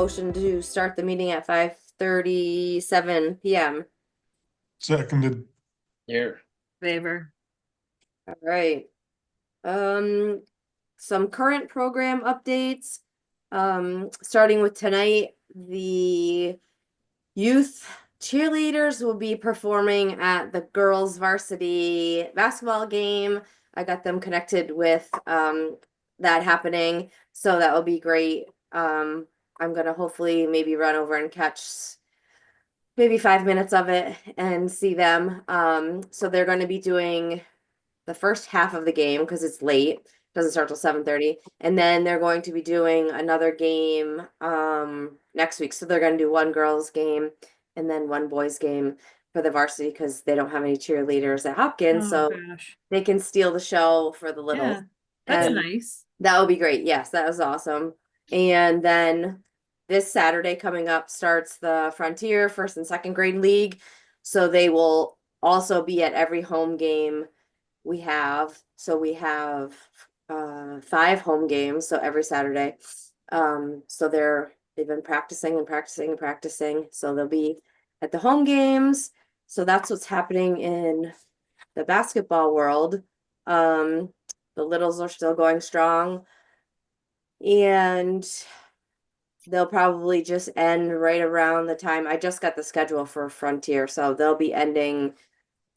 motion to start the meeting at 5:37 PM. Seconded. Here. Favor. All right. Some current program updates. Starting with tonight, the youth cheerleaders will be performing at the girls varsity basketball game. I got them connected with that happening, so that will be great. I'm gonna hopefully maybe run over and catch maybe 5 minutes of it and see them. So they're going to be doing the first half of the game because it's late. Doesn't start till 7:30, and then they're going to be doing another game next week. So they're going to do one girls game and then one boys game for the varsity because they don't have any cheerleaders at Hopkins, Oh, so gosh. they can steal the show for the littles. Yeah, that's And nice. that would be great. Yes, that was awesome. And then this Saturday coming up starts the Frontier first and second grade league. So they will also be at every home game we have. So we have 5 home games, so every Saturday. So they've been practicing and practicing and practicing. So they'll be at the home games. So that's what's happening in the basketball world. The littles are still going strong. And they'll probably just end right around the time. I just got the schedule for Frontier, so they'll be ending,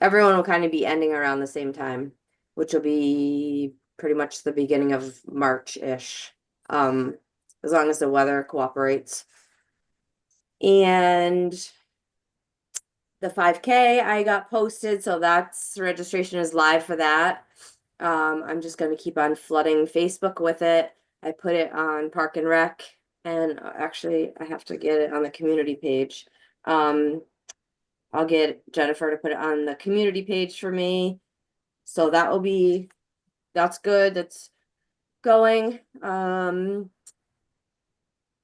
everyone will kind of be ending around the same time, which will be pretty much the beginning of March-ish. As long as the weather cooperates. And the 5K I got posted, so that's registration is live for that. I'm just gonna keep on flooding Facebook with it. I put it on Park and Rec, and actually I have to get it on the community page. I'll get Jennifer to put it on the community page for me. So that's good, that's going.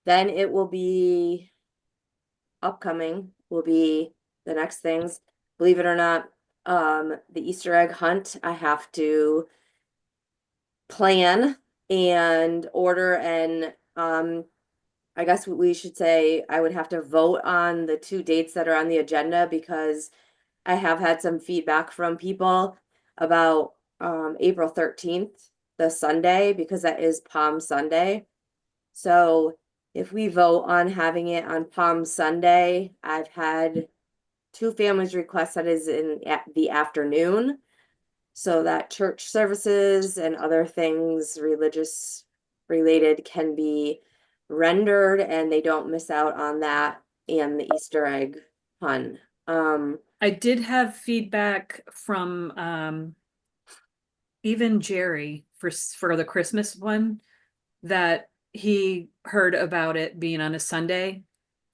Then it will be upcoming, will be the next things. Believe it or not, the Easter egg hunt, I have to plan and order, and I guess we should say I would have to vote on the 2 dates that are on the agenda because I have had some feedback from people about April 13th, the Sunday, because that is Palm Sunday. So if we vote on having it on Palm Sunday, I've had 2 families request that is in the afternoon, so that church services and other things religious related can be rendered and they don't miss out on that and the Easter egg hunt. I did have feedback from even Jerry for the Christmas one, that he heard about it being on a Sunday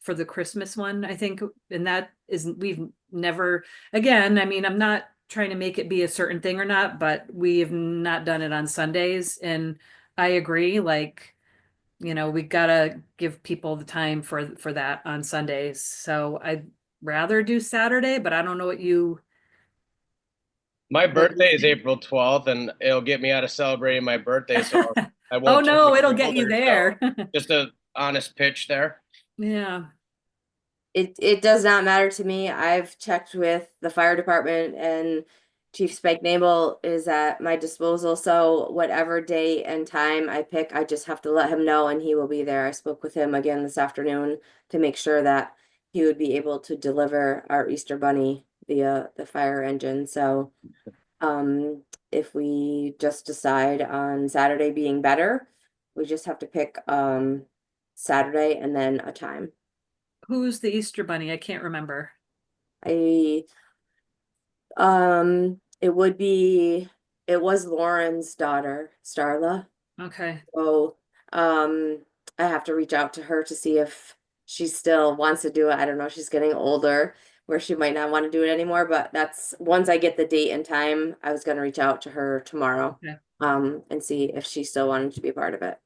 for the Christmas one, I think, and that isn't, we've never, again, I mean, I'm not trying to make it be a certain thing or not, but we've not done it on Sundays, and I agree, like, you know, we gotta give people the time for that on Sundays. So I'd rather do Saturday, but I don't know what you. My birthday is April 12th, and it'll get me out of celebrating my birthday, so I won't. Oh no, turn it'll it get you older, so there. just a honest pitch there. Yeah. It does not matter to me. I've checked with the fire department and Chief Spike Nabel is at my disposal. So whatever date and time I pick, I just have to let him know and he will be there. I spoke with him again this afternoon to make sure that he would be able to deliver our Easter bunny via the fire engine. So if we just decide on Saturday being better, we just have to pick Saturday and then a time. Who's the Easter Bunny? I can't remember. It was Lauren's daughter, Starla. Okay. So, I have to reach out to her to see if she still wants to do it. I don't know, she's getting older where she might not want to do it anymore, but that's, once I get the date and time, I was gonna reach out to her tomorrow. Okay. And see if she still wanted to be a part of it.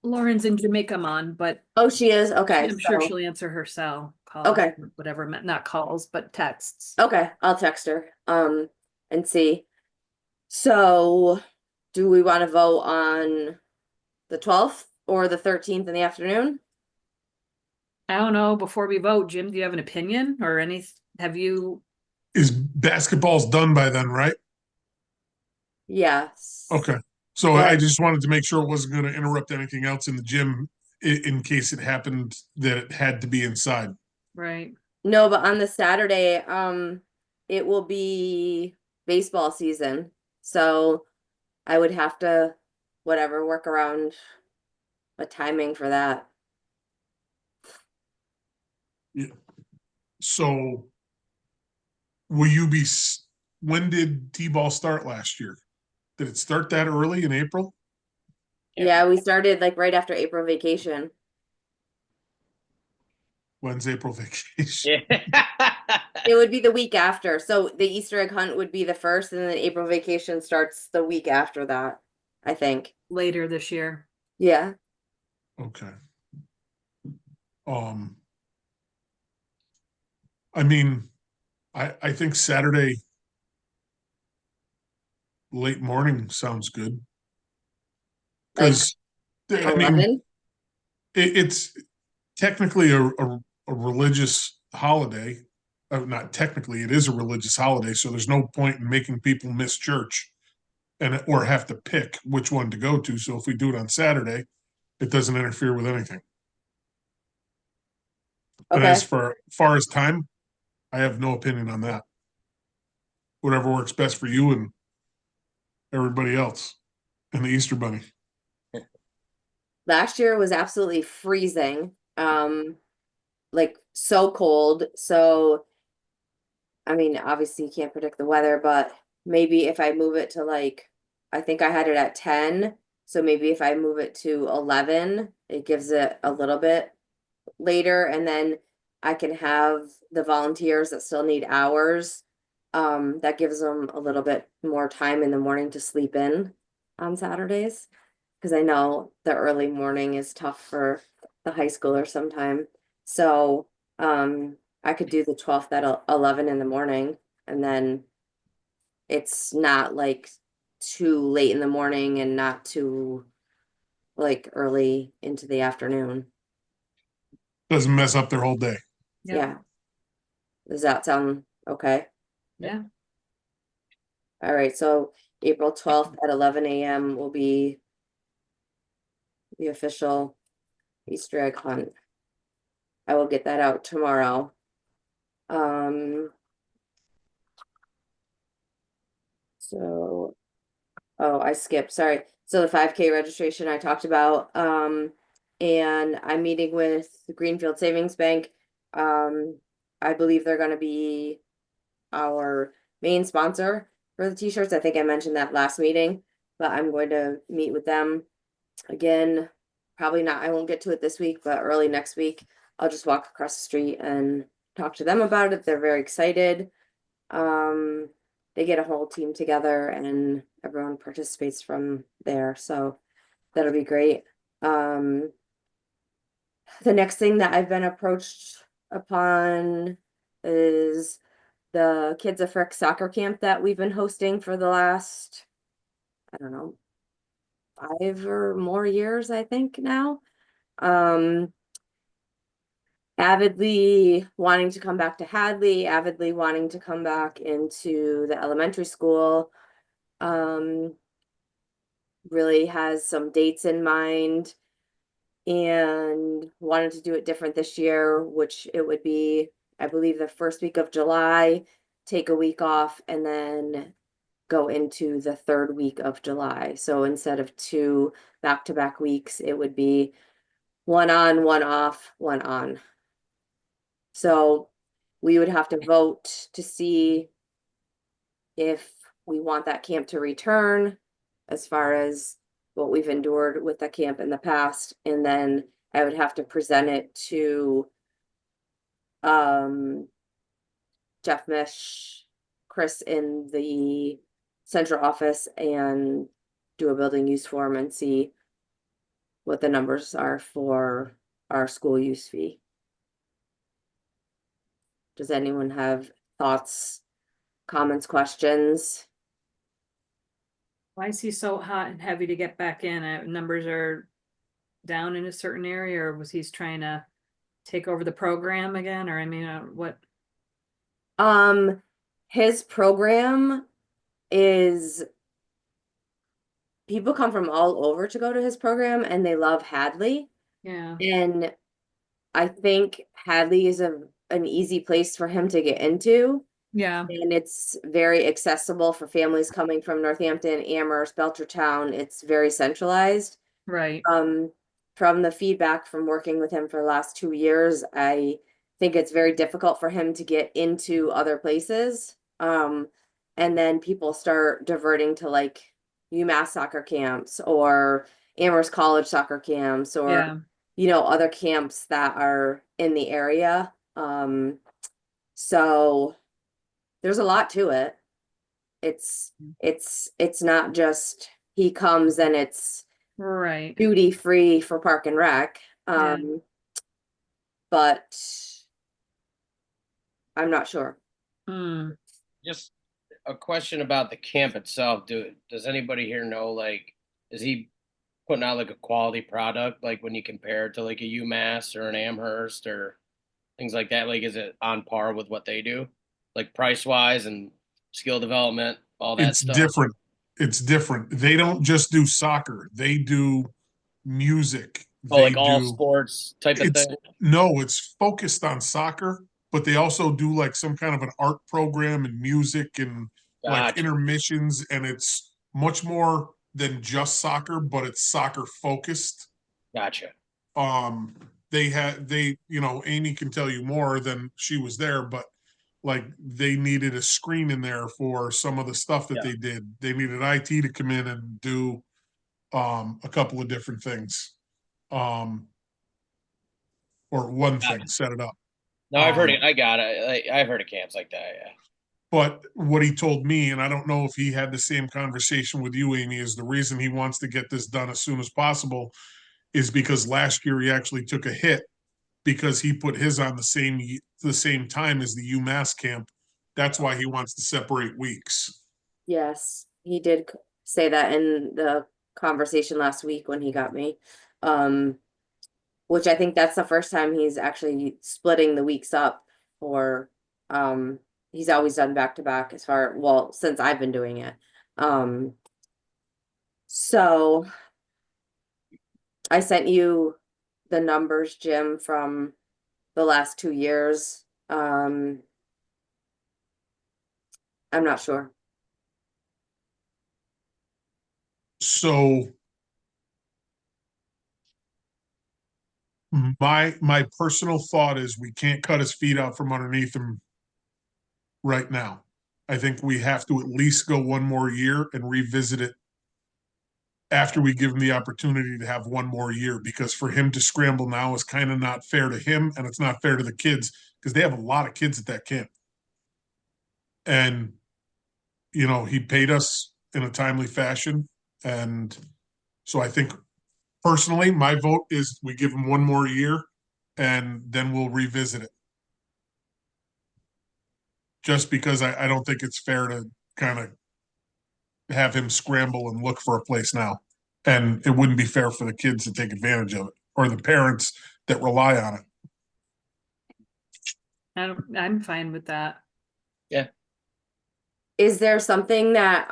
Lauren's in Jamaica, but Oh, she is? Okay. I'm sure so- she'll answer her cell call. Okay. Whatever, not calls, but texts. Okay, I'll text her, and see. So, do we want to vote on the 12th or the 13th in the afternoon? I don't know, before we vote, Jim, do you have an opinion or have you, Is basketball's done by then, right? Yes. Okay. So I But just wanted to make sure it wasn't going to interrupt anything else in the gym in case it happened that it had to be inside. right? no, but on the Saturday, it will be baseball season. So I would have to, whatever, work around a timing for that. So will you be, when did T-ball start last year? Did it start that early in April? Yeah, we started like right after April vacation. When's April vacation? Yeah. It would be the week after. So the Easter egg hunt would be the first, and then April vacation starts the week after that, I think. Later this year. Yeah. Okay. Um, I mean, I think Saturday late morning sounds good. Like Because I mean, 11. it's technically a religious holiday. Not technically, it is a religious holiday, so there's no point in making people miss church and or have to pick which one to go to. So if we do it on Saturday, it doesn't interfere with anything. But Okay. as far as time, I have no opinion on that. Whatever works best for you and everybody else and the Easter Bunny. Last year was absolutely freezing. Like so cold. So I mean, obviously you can't predict the weather, but maybe if I move it to like, I think I had it at 10. So maybe if I move it to 11, it gives it a little bit later, and then I can have the volunteers that still need hours. That gives them a little bit more time in the morning to sleep in on Saturdays. Because I know the early morning is tough for the high schooler sometime. So, I could do the 12th at 11 in the morning, and then it's not like too late in the morning and not too like early into the afternoon. Doesn't mess up their whole day. Yep. Yeah. Does that sound okay? Yeah. All right, so April 12th at 11 a.m. will be the official Easter egg hunt. I will get that out tomorrow. So, oh, I skipped, sorry. So the 5K registration I talked about, and I'm meeting with the Greenfield Savings Bank. I believe they're gonna be our main sponsor for the t-shirts. I think I mentioned that last meeting, but I'm going to meet with them again. Probably not, I won't get to it this week, but early next week. I'll just walk across the street and talk to them about it. They're very excited. They get a whole team together and everyone participates from there, so that'll be great. The next thing that I've been approached upon is the Kids of Frick soccer camp that we've been hosting for the last, I don't know, 5 or more years, I think now. Avidly wanting to come back to Hadley, avidly wanting to come back into the elementary school. Really has some dates in mind and wanted to do it different this year, which it would be, I believe, the first week of July, take a week off, and then go into the third week of July. So instead of 2 back-to-back weeks, it would be 1 on, 1 off, 1 on. So we would have to vote to see if we want that camp to return, as far as what we've endured with the camp in the past, and then I would have to present it to Jeff Mish, Chris in the central office, and do a building use form and see what the numbers are for our school use fee. Does anyone have thoughts, comments, questions? Why is he so hot and heavy to get back in? Numbers are down in a certain area, or was he's trying to take over the program again, or I mean, what? His program is people come from all over to go to his program and they love Hadley. Yeah, And I think Hadley is an easy place for him to get into. yeah, And it's very accessible for families coming from Northampton, Amherst, Belchertown. It's very centralized. right. From the feedback from working with him for the last 2 years, I think it's very difficult for him to get into other places. And then people start diverting to like UMass soccer camps or Amherst College soccer camps or Yeah, other camps that are in the area. So there's a lot to it. It's not just he comes and it's right. duty free for Park and Rec. Yeah. But I'm not sure. Mm. Just a question about the camp itself. Does anybody here know, like, is he putting out like a quality product, like when you compare it to like a UMass or an Amherst or things like that? Like, is it on par with what they do, like price wise and skill development, all that It's stuff? different. It's different. They don't just do soccer. They do music. Oh, like They all do, sports type of it's thing. no, it's focused on soccer, but they also do like some kind of an art program and music and like Gotcha. intermissions, and it's much more than just soccer, but it's soccer focused. Gotcha. Um, Amy can tell you more than she was there, but like they needed a screen in there for some of the stuff that Yeah. they did. They needed IT to come in and do a couple of different things. Or one thing, set it up. No, I've heard Um, it. I got it. I've heard of camps like that. Yeah. But what he told me, and I don't know if he had the same conversation with you, Amy, is the reason he wants to get this done as soon as possible is because last year he actually took a hit because he put his on the same time as the UMass camp. That's why he wants to separate weeks. Yes, he did say that in the conversation last week when he got me. Which I think that's the first time he's actually splitting the weeks up or he's always done back to back since I've been doing it. So I sent you the numbers, Jim, from the last 2 years. I'm not sure. So my personal thought is we can't cut his feet out from underneath him right now. I think we have to at least go one more year and revisit it after we give him the opportunity to have one more year, because for him to scramble now is kind of not fair to him and it's not fair to the kids because they have a lot of kids at that camp. And he paid us in a timely fashion. And so I think personally, my vote is we give him one more year and then we'll revisit it. Just because I don't think it's fair to kind of have him scramble and look for a place now. And it wouldn't be fair for the kids to take advantage of it or the parents that rely on it. I'm fine with that. Yeah. Is there something that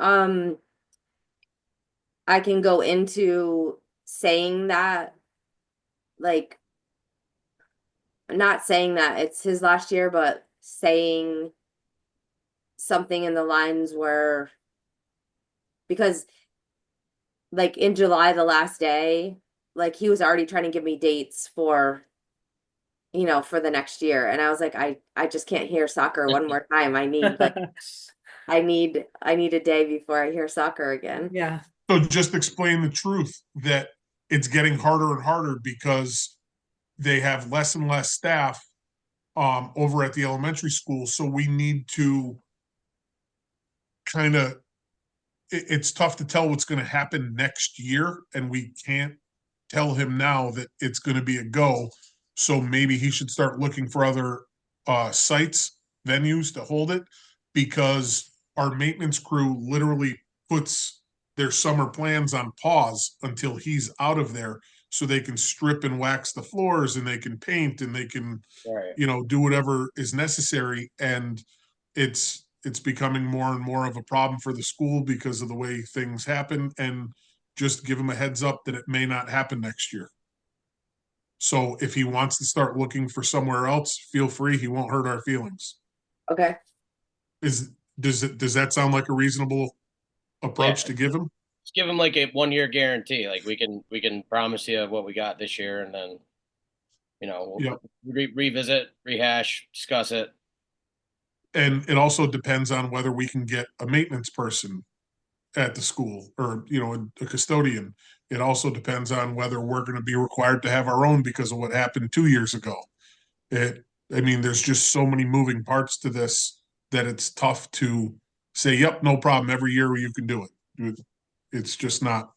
I can go into saying that, like, not saying that it's his last year, but saying something in the lines where, because like in July, the last day, like he was already trying to give me dates for for the next year, and I was like, I just can't hear soccer one more time. I need like I need a day before I hear soccer again. Yeah, So just explain the truth that it's getting harder and harder because they have less and less staff over at the elementary school. So we need to kind of, it's tough to tell what's going to happen next year. And we can't tell him now that it's going to be a go. So maybe he should start looking for other sites, venues to hold it, because our maintenance crew literally puts their summer plans on pause until he's out of there. so they can strip and wax the floors and they can paint and they can, Right. do whatever is necessary. And it's becoming more and more of a problem for the school because of the way things happen, and just give him a heads up that it may not happen next year. So if he wants to start looking for somewhere else, feel free. He won't hurt our feelings. Okay. Does that sound like a reasonable approach Yeah. to give him? Let's give him like a 1 year guarantee. Like we can promise you what we got this year, and then we'll Yep. revisit, rehash, discuss it. And it also depends on whether we can get a maintenance person at the school, or, a custodian. It also depends on whether we're going to be required to have our own because of what happened 2 years ago. There's just so many moving parts to this that it's tough to say, yep, no problem. Every year you can do it. It's just not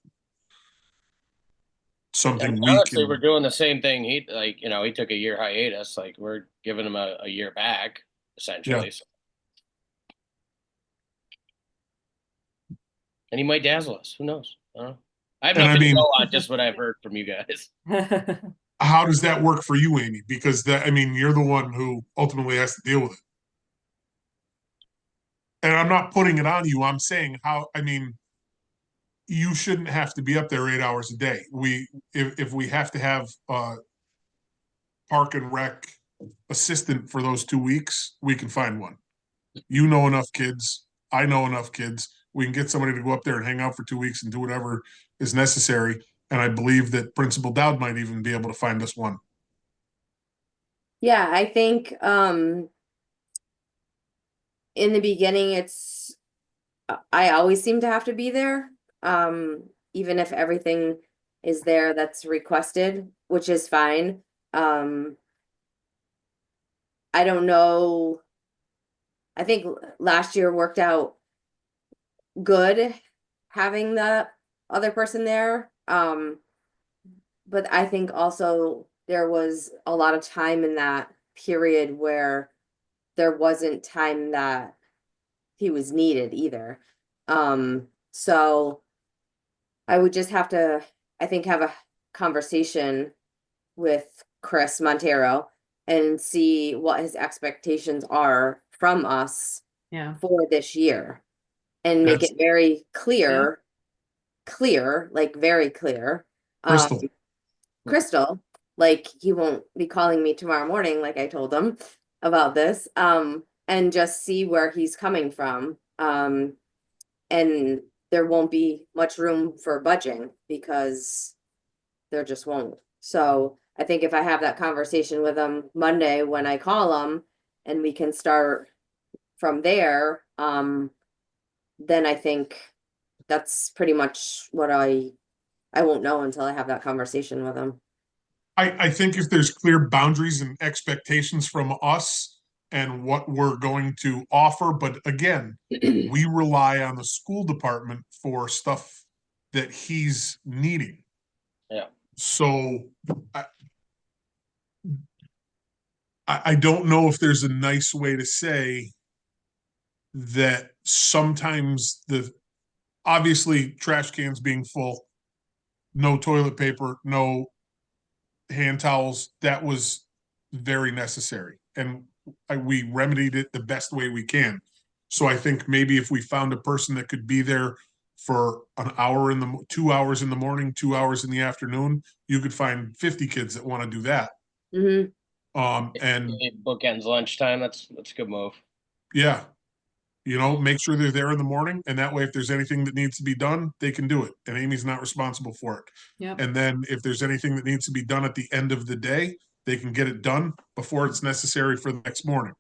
something we Honestly, can. we're doing the same thing. He took a year hiatus. Like we're giving him a year back, essentially. Yeah. So. And he might dazzle us. Who knows? I don't know. I have And nothing to go on, just what I've heard from you guys. How does that work for you, Amy? Because you're the one who ultimately has to deal with it. And I'm not putting it on you. I'm saying you shouldn't have to be up there 8 hours a day. If we have to have a park and rec assistant for those 2 weeks, we can find one. You know enough kids. I know enough kids. We can get somebody to go up there and hang out for 2 weeks and do whatever is necessary. And I believe that Principal Dowd might even be able to find us one. Yeah, I think in the beginning I always seem to have to be there. Even if everything is there that's requested, which is fine. I don't know. I think last year worked out good having the other person there. But I think also there was a lot of time in that period where there wasn't time that he was needed either. So I would just have to, I think, have a conversation with Chris Montero and see what his expectations are from us Yeah. for this year, and make That's it very clear, like very clear. Crystal. Crystal, like he won't be calling me tomorrow morning, like I told him about this, and just see where he's coming from. And there won't be much room for budging because there just won't. So I think if I have that conversation with him Monday when I call him, and we can start from there, then I think that's pretty much what I won't know until I have that conversation with him. I think if there's clear boundaries and expectations from us and what we're going to offer, but again, we rely on the school department for stuff that he's needing. Yeah. So I don't know if there's a nice way to say that sometimes obviously trash cans being full, no toilet paper, no hand towels, that was very necessary. And we remedied it the best way we can. So I think maybe if we found a person that could be there for an hour 2 hours in the morning, 2 hours in the afternoon, you could find 50 kids that want to do that. Mm-hmm. And bookends lunchtime. That's a good move. yeah, make sure they're there in the morning, and that way, if there's anything that needs to be done, they can do it, and Amy's not responsible for it. Yep. And then if there's anything that needs to be done at the end of the day, they can get it done before it's necessary for the next morning.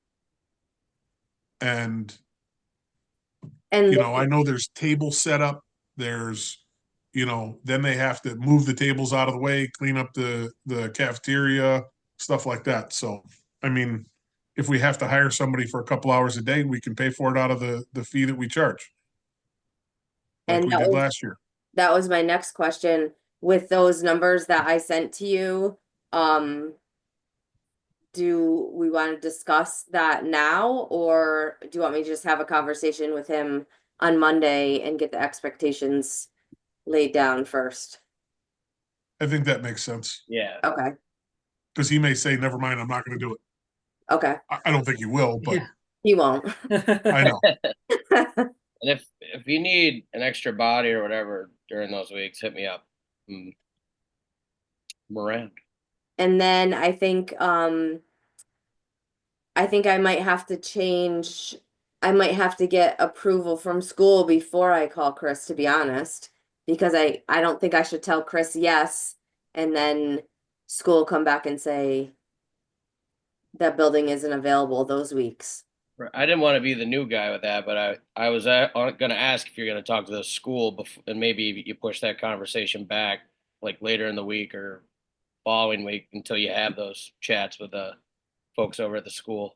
And I know there's table set up. There's, then they have to move the tables out of the way, clean up the cafeteria, stuff like that. So, if we have to hire somebody for a couple hours a day, we can pay for it out of the fee that we charge. Like And we did last year. That was my next question. With those numbers that I sent to you, do we want to discuss that now, or do you want me to just have a conversation with him on Monday and get the expectations laid down first? I think that makes sense. Yeah. Okay, Because he may say, never mind, I'm not gonna do it. okay, I don't think he will, but Yeah. he won't. I know. And if you need an extra body or whatever during those weeks, hit me up. I'm around. And then I think I might have to change, I might have to get approval from school before I call Chris, to be honest. Because I don't think I should tell Chris yes, and then school come back and say that building isn't available those weeks. I didn't want to be the new guy with that, but I was going to ask if you're going to talk to the school before, and maybe you push that conversation back like later in the week or following week until you have those chats with the folks over at the school.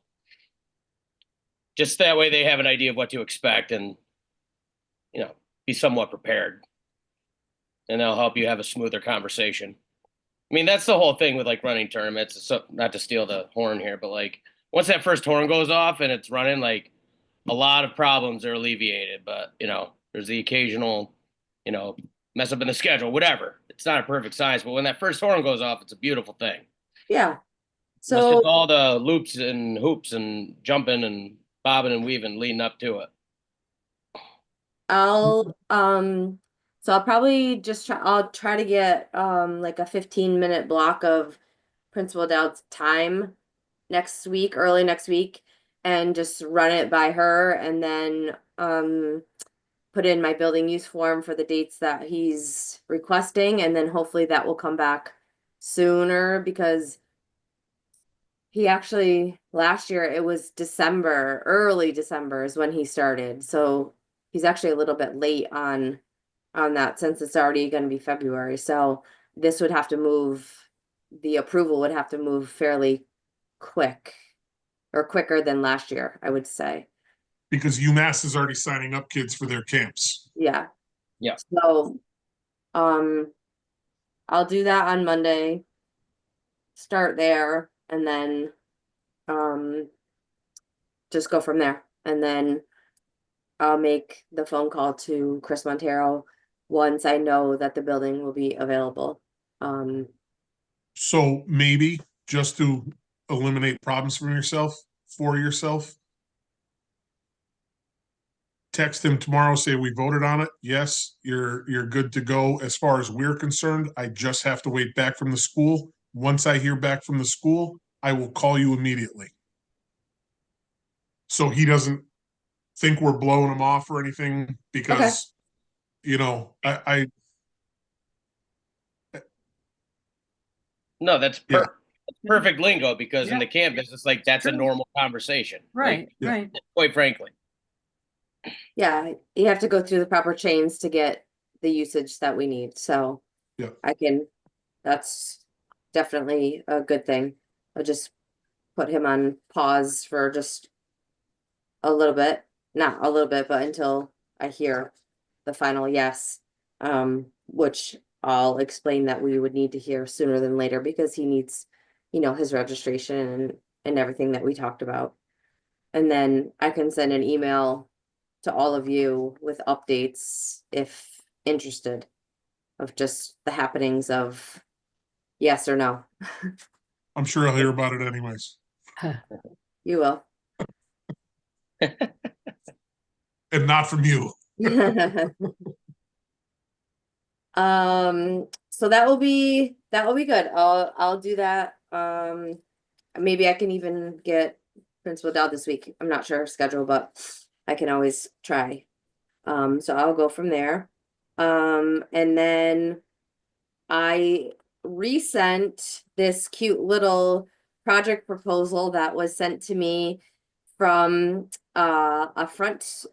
Just that way they have an idea of what to expect and, you know, be somewhat prepared. And they'll help you have a smoother conversation. I mean, that's the whole thing with like running tournaments. So, not to steal the horn here, but like once that first horn goes off and it's running, like a lot of problems are alleviated. But you know, there's the occasional, you know, mess up in the schedule, whatever. It's not a perfect science, but when that first horn goes off, it's a beautiful thing. Yeah. It's So just all the loops and hoops and jumping and bobbing and weaving leading up to it. I'll so I'll probably I'll try to get like a 15-minute block of Principal Dowd's time next week, early next week, and just run it by her, and then put in my building use form for the dates that he's requesting, and then hopefully that will come back sooner, because he actually, last year it was December, early December is when he started. So he's actually a little bit late on that, since it's already going to be February. So this would have to move, the approval would have to move fairly quick, or quicker than last year, I would say. Because UMass is already signing up kids for their camps. Yeah. Yeah. So I'll do that on Monday. Start there, and then just go from there. And then I'll make the phone call to Chris Montero once I know that the building will be available. So maybe just to eliminate problems for yourself, text him tomorrow, say we voted on it. Yes, you're good to go. As far as we're concerned, I just have to wait back from the school. Once I hear back from the school, I will call you immediately. So he doesn't think we're blowing him off or anything, because you know, I No, that's Yeah. perfect lingo, because in Yeah. the camp business, like that's a True. normal conversation. Right, Like, Yeah. right. quite frankly. Yeah, you have to go through the proper chains to get the usage that we need. So Yeah. that's definitely a good thing. I'll just put him on pause for just a little bit, not a little bit, but until I hear the final yes. Which I'll explain that we would need to hear sooner than later, because he needs, his registration and everything that we talked about. And then I can send an email to all of you with updates if interested, of just the happenings of yes or no. I'm sure I'll hear about it anyways. You will. And not from you. So that will be good. I'll do that. Maybe I can even get Principal Dowd this week. I'm not sure her schedule, but I can always try. So I'll go from there. And then I resent this cute little project proposal that was sent to me from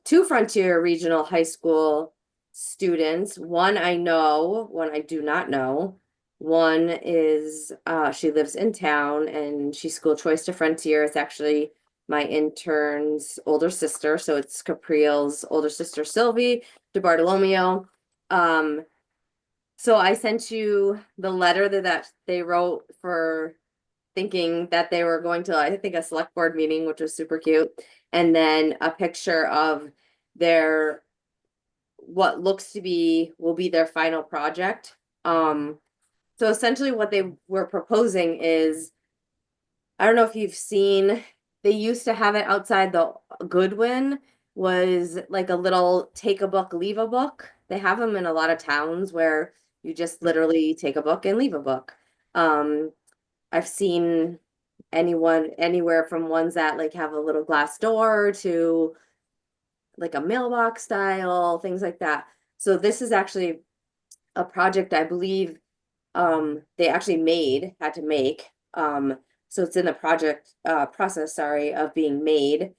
two Frontier Regional High School students. One I know, one I do not know. One is she lives in town and she's school choice to Frontier. It's actually my intern's older sister, so it's Capriel's older sister Sylvie DeBartolomeo. So I sent you the letter that they wrote for thinking that they were going to, I think, a select board meeting, which was super cute. And then a picture of what looks to be, will be their final project. So essentially what they were proposing is, I don't know if you've seen, they used to have it outside the Goodwin, was like a little take a book, leave a book. They have them in a lot of towns where you just literally take a book and leave a book. I've seen anywhere from ones that like have a little glass door to like a mailbox style, things like that. So this is actually a project I believe they actually had to make. So it's in the project process, sorry, of being made.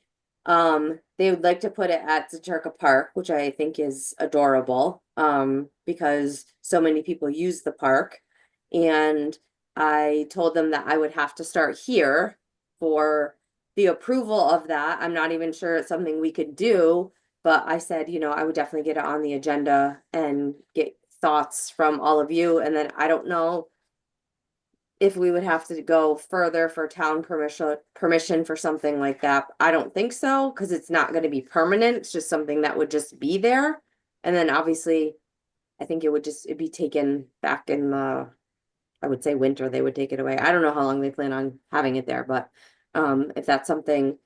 They would like to put it at Zaterka Park, which I think is adorable, because so many people use the park. And I told them that I would have to start here for the approval of that. I'm not even sure it's something we could do, but I said, you know, I would definitely get it on the agenda and get thoughts from all of you. And then I don't know if we would have to go further for town permission for something like that. I don't think so, because it's not going to be permanent. It's just something that would just be there. And then obviously, I think it'd be taken back in the, I would say winter, they would take it away. I don't know how long they plan on having it there, but if that's something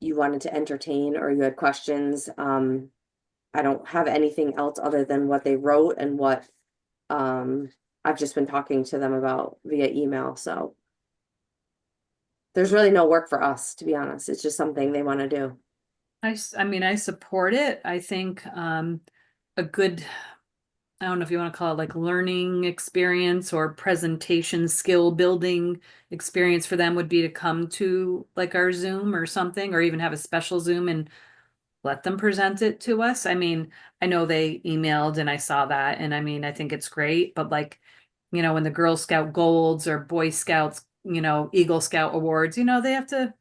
you wanted to entertain or you had questions, I don't have anything else other than what they wrote and what I've just been talking to them about via email, so there's really no work for us, to be honest. It's just something they want to do. I mean, I support it. I think a good, I don't know if you want to call it like learning experience or presentation skill building experience for them would be to come to like our Zoom or something, or even have a special Zoom and let them present it to us. I mean, I know they emailed and I saw that, and I mean, I think it's great, but like, you know, when the Girl Scout Golds or Boy Scouts, you know, Eagle Scout Awards, you know, they have to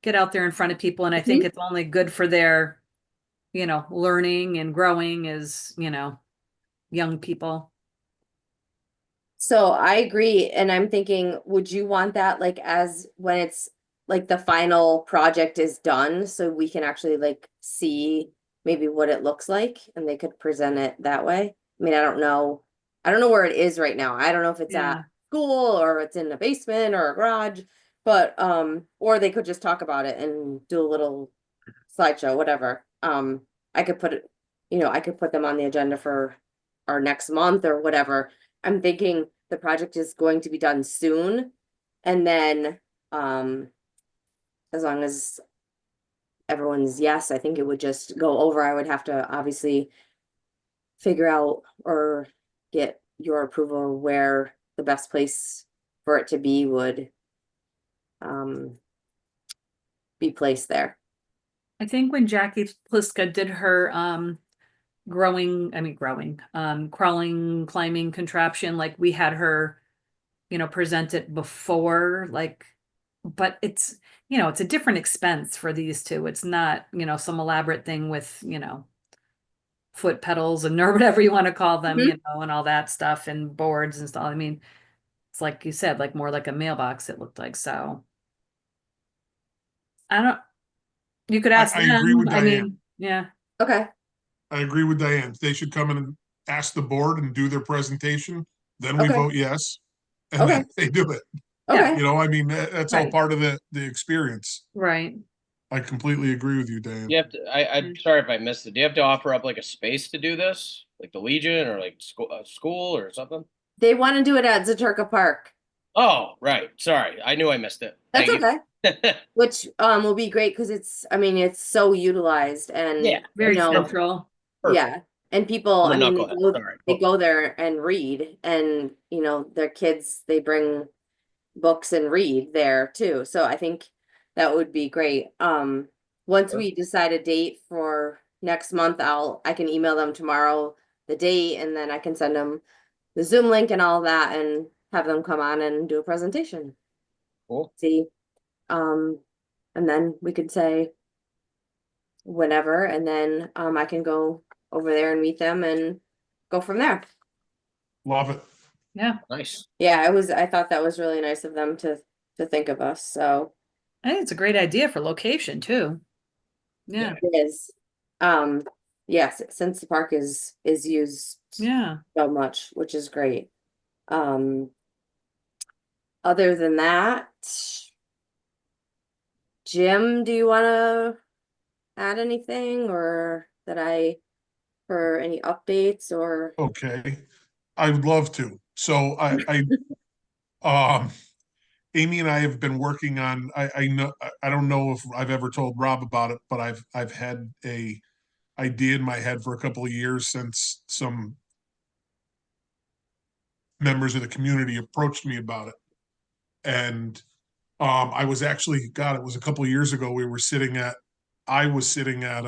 get out there in front of people. And I think it's only good for their, you know, learning and growing as, you know, young people. So I agree, and I'm thinking, would you want that like as when it's like the final project is done, so we can actually like see maybe what it looks like and they could present it that way? I mean, I don't know. I don't know where it is right now. I don't know if it's Yeah. at school or it's in a basement or a garage, but or they could just talk about it and do a little slideshow, whatever. I could put it, you know, I could put them on the agenda for our next month or whatever. I'm thinking the project is going to be done soon. And then, as long as everyone's yes, I think it would just go over. I would have to obviously figure out or get your approval where the best place for it to be would be placed there. I think when Jackie Pliska did her crawling, climbing contraption, like we had her, you know, present it before, like, but it's, you know, it's a different expense for these two. It's not, you know, some elaborate thing with, you know, foot pedals and or whatever you want to call them, you know, and all that stuff and boards and stuff. I mean, it's like you said, like more like a mailbox, it looked like. So I don't, you could ask I agree with them. I Diane. mean, yeah. Okay. I agree with Diane. They should come in and ask the board and do their presentation. Then we Okay. vote yes. And Okay. then they do it. Okay. You know, I mean, that's all Right. part of the experience. Right. I completely agree with you, Diane. You have to, I'm sorry if I missed it. Do you have to offer up like a space to do this? Like the Legion or like school or something? They want to do it at Zaterka Park. Oh, right. Sorry. I knew I missed it. That's Thank okay. you. Which will be great because it's, I mean, it's so utilized and Yeah, Very you know, central. yeah. And people, I'm a I mean, knucklehead. Sorry. they go there and read, and you know, their kids, they bring books and read there too. So I think that would be great. Once we decide a date for next month, I can email them tomorrow the date, and then I can send them the Zoom link and all that and have them come on and do a presentation. Cool. See, and then we could say whenever, and then I can go over there and meet them and go from there. Love it. Yeah. Nice. Yeah, I thought that was really nice of them to think of us. So I think it's a great idea for location too. Yeah. it is. Yes, since the park is used Yeah. so much, which is great. Um, other than that, Jim, do you want to add anything or for any updates or? Okay, I would love to. So um, Amy and I have been working on, I know, I don't know if I've ever told Rob about it, but I've had a idea in my head for a couple of years since some members of the community approached me about it. And I was actually, God, it was a couple of years ago, I was sitting at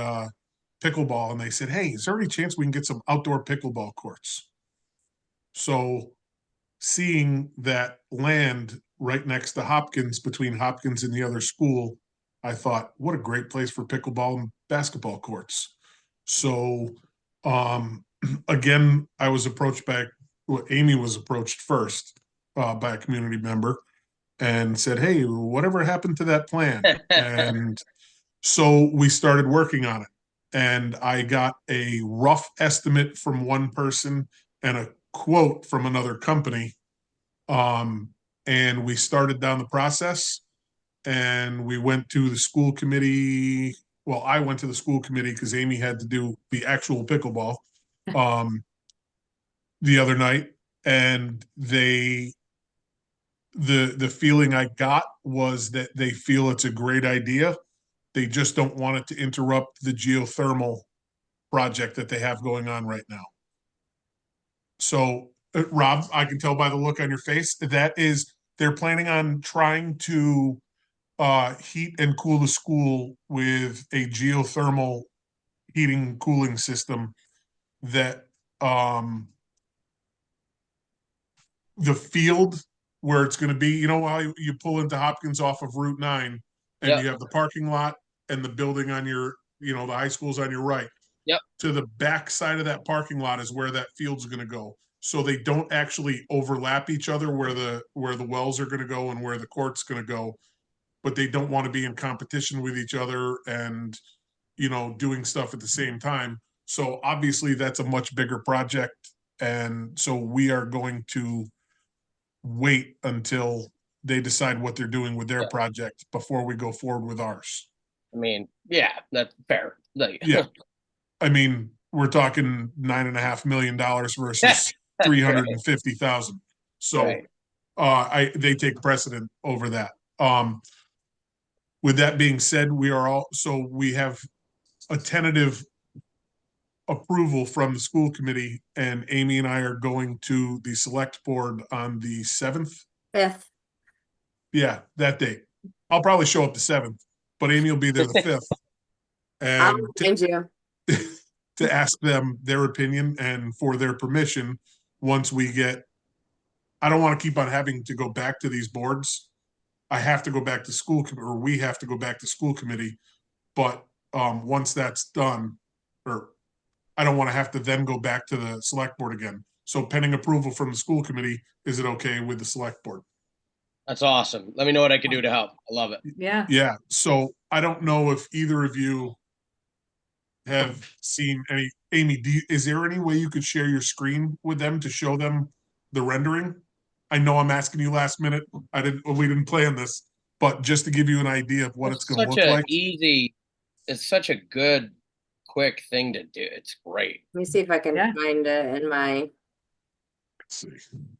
pickleball and they said, "Hey, is there any chance we can get some outdoor pickleball courts?" So seeing that land right next to Hopkins, between Hopkins and the other school, I thought, what a great place for pickleball and basketball courts. So, again, I was approached by, well, Amy was approached first by a community member and said, "Hey, whatever happened to that plan?" And so we started working on it. And I got a rough estimate from one person and a quote from another company. And we started down the process and we went to the school committee. Well, I went to the school committee because Amy had to do the actual pickleball um, the other night. And the feeling I got was that they feel it's a great idea. They just don't want it to interrupt the geothermal project that they have going on right now. So, Rob, I can tell by the look on your face that is they're planning on trying to heat and cool the school with a geothermal heating cooling system that the field where it's going to be, you know, while you pull into Hopkins off of Route 9 and Yep. you have the parking lot and the building on your, you know, the high school's on your right. Yep. To the back side of that parking lot is where that field's going to go. So they don't actually overlap each other where the wells are going to go and where the court's going to go, but they don't want to be in competition with each other and, you know, doing stuff at the same time. So obviously that's a much bigger project. And so we are going to wait until they decide what they're doing with their Yeah. project before we go forward with ours. I mean, yeah, that's fair. Like, Yeah. I mean, we're talking $9.5 million versus 350,000. So Right. they take precedent over that. With that being said, we have a tentative approval from the school committee, and Amy and I are going to the select board on the 7th. 5th. Yeah, that date. I'll probably show up the 7th, but Amy will be there the 5th. I'll And remind you. to ask them their opinion and for their permission once we get, I don't want to keep on having to go back to these boards. I have to go back to school, or we have to go back to school committee. But once that's done, or I don't want to have to then go back to the select board again. So pending approval from the school committee, is it okay with the select board? That's awesome. Let me know what I can do to help. I love it. Yeah. Yeah, so I don't know if either of you have seen any, Amy, is there any way you could share your screen with them to show them the rendering? I know I'm asking you last minute. We didn't plan this, but just to give you an idea of what it's gonna Such look a like. easy, it's such a good, quick thing to do. It's great. Let me see if I can Yeah. find it in my. Let's see.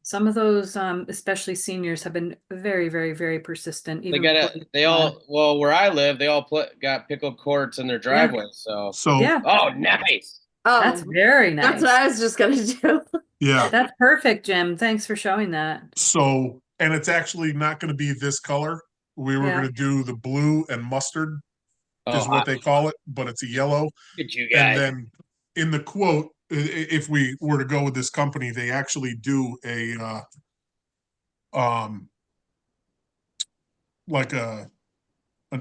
Some of those, especially seniors, have been very, very, very persistent. They Even got before- they all, well, where I live, they all got pickled courts in their driveway. So, So, Yeah, oh, nice. that's Oh, very that's nice. what I was just gonna do. yeah, That's perfect, Jim. Thanks for showing that. so, and it's actually not gonna be this color. We were Yeah. gonna do the blue and mustard is Oh, what they call it, but it's a yellow. look at you And guys. then in the quote, if we were to go with this company, they actually do a like an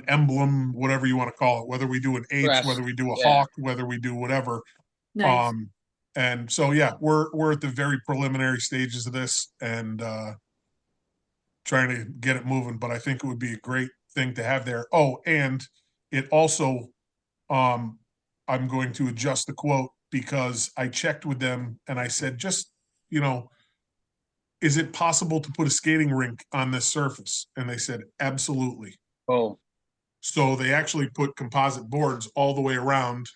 emblem, whatever you want to call it, whether we do an H, Crest, whether we do a yeah. hawk, whether we do whatever. Nice. And so yeah, we're at the very preliminary stages of this and trying to get it moving, but I think it would be a great thing to have there. Oh, and it also I'm going to adjust the quote because I checked with them and I said, just, you know, is it possible to put a skating rink on this surface? And they said, absolutely. Boom. So they actually put composite boards all the way around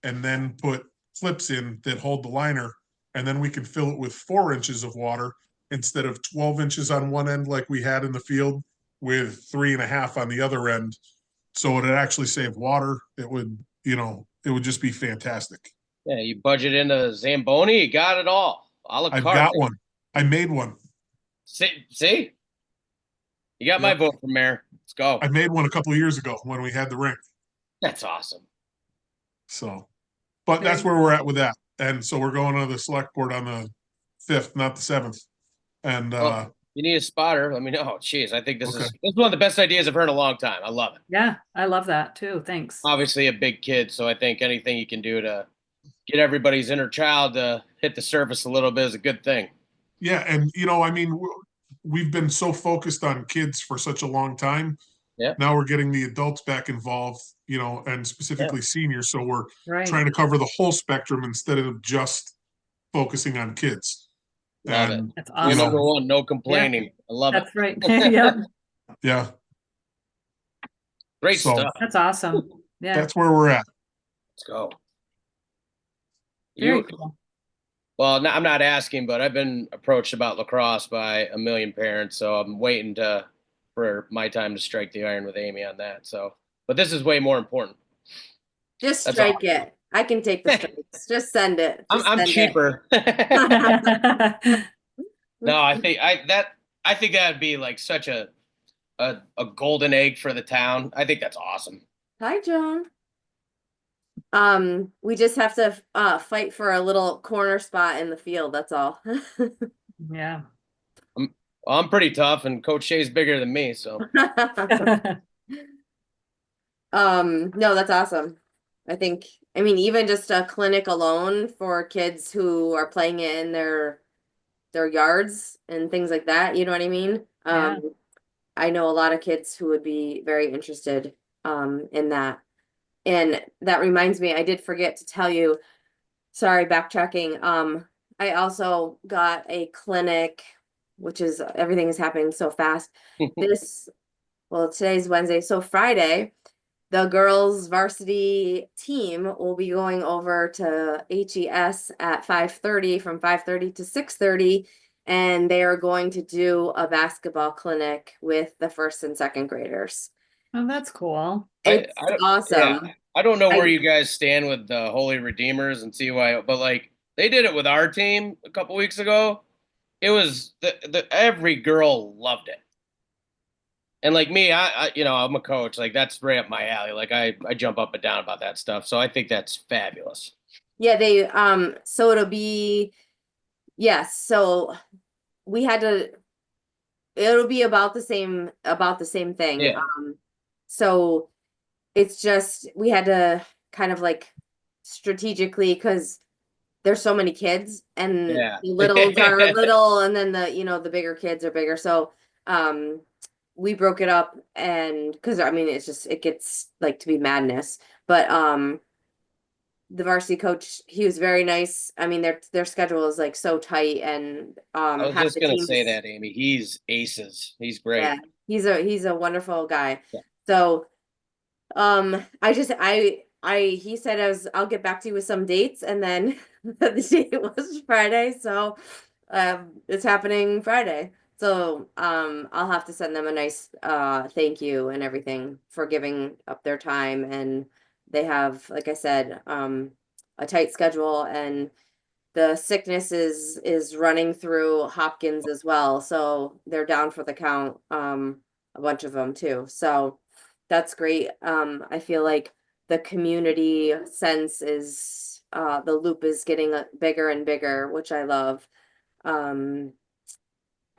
and then put clips in that hold the liner. And then we can fill it with 4 inches of water instead of 12 inches on one end like we had in the field with 3.5 on the other end. So it'd actually save water. It would, it would just be fantastic. Yeah, you budget into Zamboni, you got it all. A la I've carte. got one. I made one. See? You got my Yep. vote for mayor. Let's go. I made one a couple of years ago when we had the rink. That's awesome. So, but that's where we're at with that. And so we're going to the select board on the 5th, not the 7th. And Well, you need a spotter. Let me know. Jeez, I think this Okay. is one of the best ideas I've heard in a long time. I love it. Yeah, I love that too. Thanks. Obviously a big kid, so I think anything you can do to get everybody's inner child to hit the surface a little bit is a good thing. yeah, and I mean, we've been so focused on kids for such a long time. Yeah. Now we're getting the adults back involved, and specifically seniors. So we're Right. trying to cover the whole spectrum instead of just focusing on kids. Love And it. That's Rule number awesome. 1, no complaining. I love it. That's right. Yep. yeah, Great So- stuff. That's awesome. Yeah. that's where we're at. Let's go. Very You, cool. well, no, I'm not asking, but I've been approached about lacrosse by a million parents, so I'm waiting for my time to strike the iron with Amy on that. So, but this is way more important. Just That's strike it. I can take the strikes. Just send it. Just I'm send it. cheaper. No, I think that'd be like such a golden egg for the town. I think that's awesome. Hi, Joan. We just have to fight for a little corner spot in the field. That's all. Yeah. Well, I'm pretty tough, and Coach Shea's bigger than me, so No, that's awesome. I mean, even just a clinic alone for kids who are playing it in their yards and things like that, you know what I mean? Yeah. I know a lot of kids who would be very interested in that. And that reminds me, I did forget to tell you, sorry, backtracking. I also got a clinic, which is everything is happening so fast. Today's Wednesday, so Friday, the girls varsity team will be going over to HES at 5:30 from 5:30 to 6:30, and they are going to do a basketball clinic with the 1st and 2nd graders. Oh, that's cool. It's I don't- awesome. yeah, I don't know where I- you guys stand with the Holy Redeemers and CY, but like they did it with our team a couple weeks ago. It was every girl loved it. And like me, I'm a coach. Like that's right up my alley. Like I jump up and down about that stuff. So I think that's fabulous. Yeah, so it'll be, yes, so we had to, it'll be about the same thing. Yeah. So it's just, we had to kind of like strategically, because there's so many kids and Yeah. the littles are little and then the bigger kids are bigger. So, we broke it up, and because I mean it gets like to be madness, but the varsity coach, he was very nice. I mean their schedule is like so tight, and I was half just the gonna say teams- that, Amy. He's aces. He's great. yeah, he's a wonderful guy. Yeah. So he said I'll get back to you with some dates, and then the date was Friday, so it's happening Friday. So I'll have to send them a nice thank you and everything for giving up their time, and they have, like I said, a tight schedule, and the sickness is running through Hopkins as well, so they're down for the count, a bunch of them too. So that's great. I feel like the community sense is the loop is getting bigger and bigger, which I love.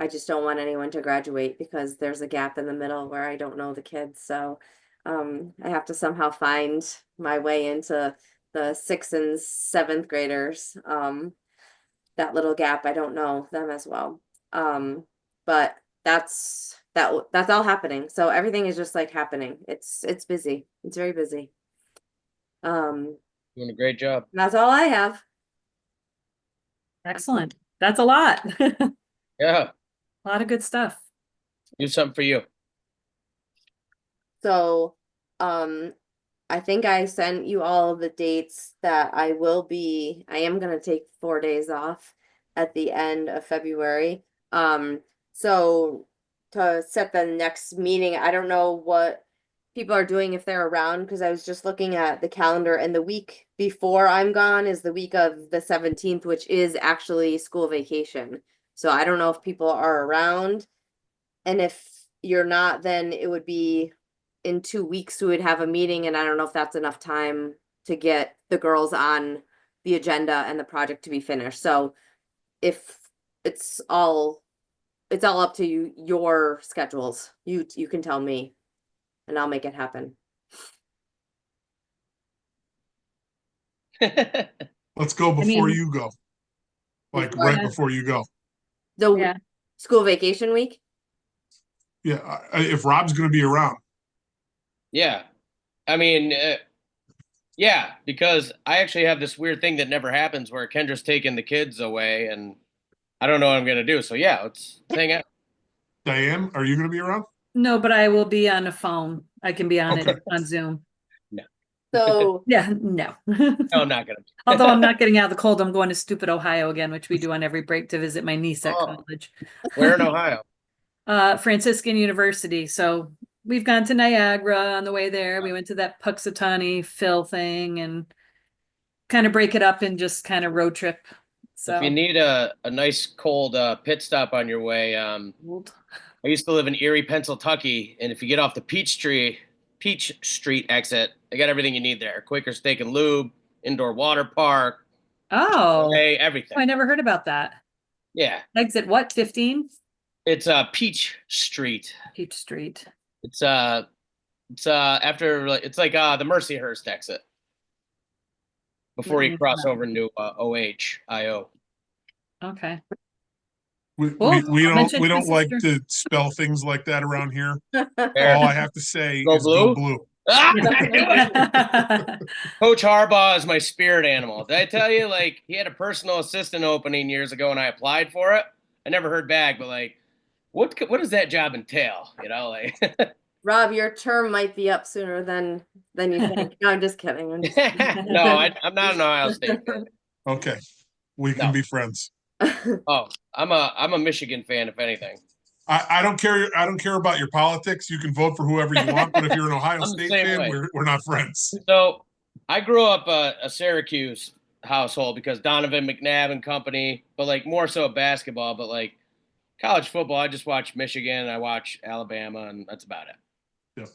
I just don't want anyone to graduate because there's a gap in the middle where I don't know the kids. So I have to somehow find my way into the 6th and 7th graders. That little gap, I don't know them as well. But that's all happening. So everything is just like happening. It's busy. It's very busy. Doing a great job. That's all I have. Excellent. That's a lot. Yeah, A lot of good stuff. do something for you. So, I think I sent you all the dates that I am gonna take 4 days off at the end of February. So to set the next meeting, I don't know what people are doing if they're around, because I was just looking at the calendar, and the week before I'm gone is the week of the 17th, which is actually school vacation. So I don't know if people are around. And if you're not, then it would be in 2 weeks we would have a meeting, and I don't know if that's enough time to get the girls on the agenda and the project to be finished. So if it's all up to you, your schedules. You can tell me and I'll make it happen. Let's go I before mean- you go. Like Before- right before you go. The Yeah. school vacation week? Yeah, if Rob's gonna be around. Yeah. I mean, yeah, because I actually have this weird thing that never happens where Kendra's taking the kids away and I don't know what I'm going to do. So, yeah, let's hang out. Diane, are you gonna be around? No, but I will be on a phone. I can be on Okay. it on Zoom. So Yeah, no. No, I'm not going to. Although I'm not getting out of the cold, I'm going to stupid Ohio again, which we do on every break to visit my niece at Oh. college. Where in Ohio? Franciscan University. So we've gone to Niagara on the way there. We went to that Puxatawny Phil thing and kind of break it up and just kind of road trip. So If you need a nice cold pit stop on your way, I used to live in Erie, Pennsylvania, and if you get off the Peach Street exit, they got everything you need there. Quaker Steak and Lube, indoor water park, oh, everything. I never heard about that. Yeah, Exit what? 15? it's Peach Street. Peach Street. It's after it's like the Mercyhurst exit before you cross over into OHIO. Okay. We, Well, we I'll mention don't to my like sister. to spell things like that around here. Fair. All I have to say Go is blue? go blue. Ah! Coach Harbaugh is my spirit animal. Did I tell you, like, he had a personal assistant opening years ago and I applied for it? I never heard back, but like, what does that job entail? You know, like, Rob, your term might be up sooner than you think. No, I'm just kidding. I'm just no, I'm not an Ohio State fan. Okay, we can No. be friends. Oh, I'm a Michigan fan, if anything. I don't care. I don't care about your politics. You can vote for whoever you want, but if you're an Ohio I'm the State same fan, way. we're not friends. So I grew up a Syracuse household because Donovan McNabb and company, but like more so basketball, but like college football, I just watch Michigan, I watch Alabama, and that's about it. Yep.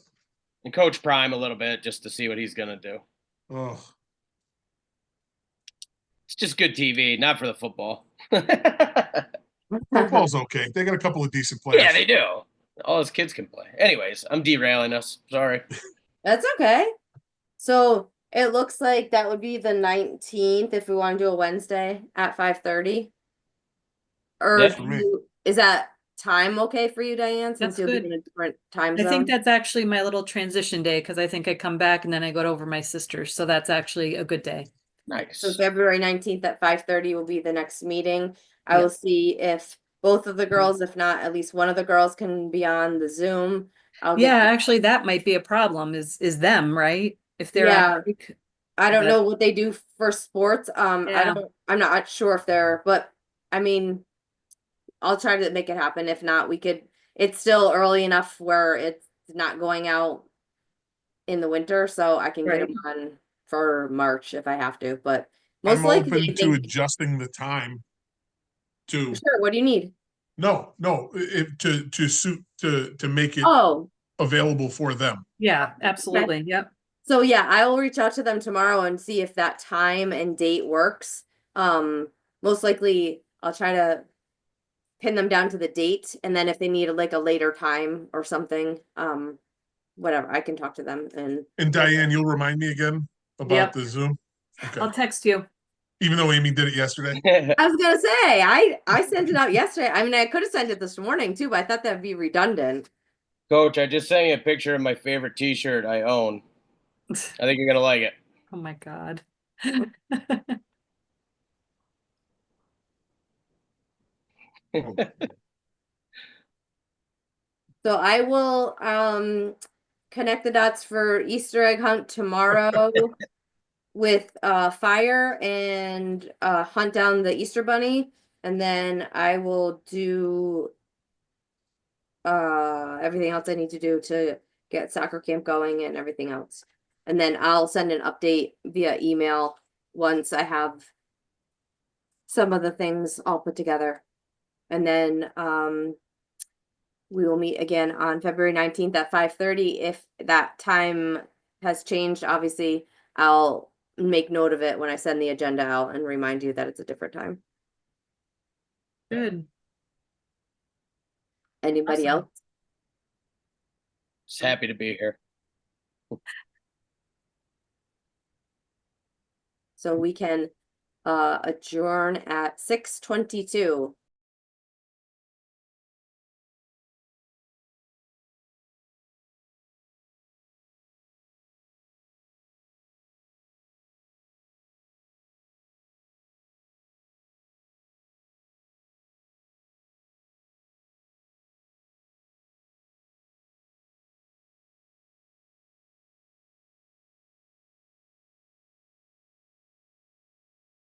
And Coach Prime a little bit just to see what he's gonna do. Oh, It's just good TV, not for the football. football's okay. They got a couple of decent players. Yeah, they do. All his kids can play. Anyways, I'm derailing us. Sorry. That's okay. So it looks like that would be the 19th if we want to do a Wednesday at 5:30. Or Yeah. do is that time okay for you, Diane? Since That's you'll good. be in a different time I zone. think that's actually my little transition day because I think I come back and then I go over my sister's. So that's actually a good day. Nice. So February 19th at 5:30 will be the next meeting. I Yeah. will see if both of the girls, if not at least one of the girls, can be on the Zoom. I'll Yeah, get actually that might be a problem is them, right? If they're Yeah. on break. I don't But- know what they do for sports. Yeah. I'm not sure if they're, but I mean, I'll try to make it happen. If not, it's still early enough where it's not going out in the winter, so I can get Right. them on for March if I have to, but most I'm likely, open I to think- adjusting the time to sure, what do you need? no, to suit to make it Oh, available for them. Yeah, absolutely. Yep. so yeah, I will reach out to them tomorrow and see if that time and date works. Most likely I'll try to pin them down to the date, and then if they need like a later time or something, whatever, I can talk to them and And Diane, you'll remind me again about Yep. the Zoom. Okay. I'll text you. Even though Amy did it yesterday. I was gonna say I sent it out yesterday. I mean, I could have sent it this morning too, but I thought that'd be redundant. Coach, I just sent you a picture of my favorite T-shirt I own. I think you're gonna like it. Oh my God. So I will connect the dots for Easter egg hunt tomorrow with fire and hunt down the Easter bunny, and then I will do everything else I need to do to get soccer camp going and everything else. And then I'll send an update via email once I have some of the things all put together. And then we will meet again on February 19th at 5:30. If that time has changed, obviously I'll make note of it when I send the agenda out and remind you that it's a different time. Good. Anybody Awesome. else? Just happy to be here. So we can adjourn at 6:22.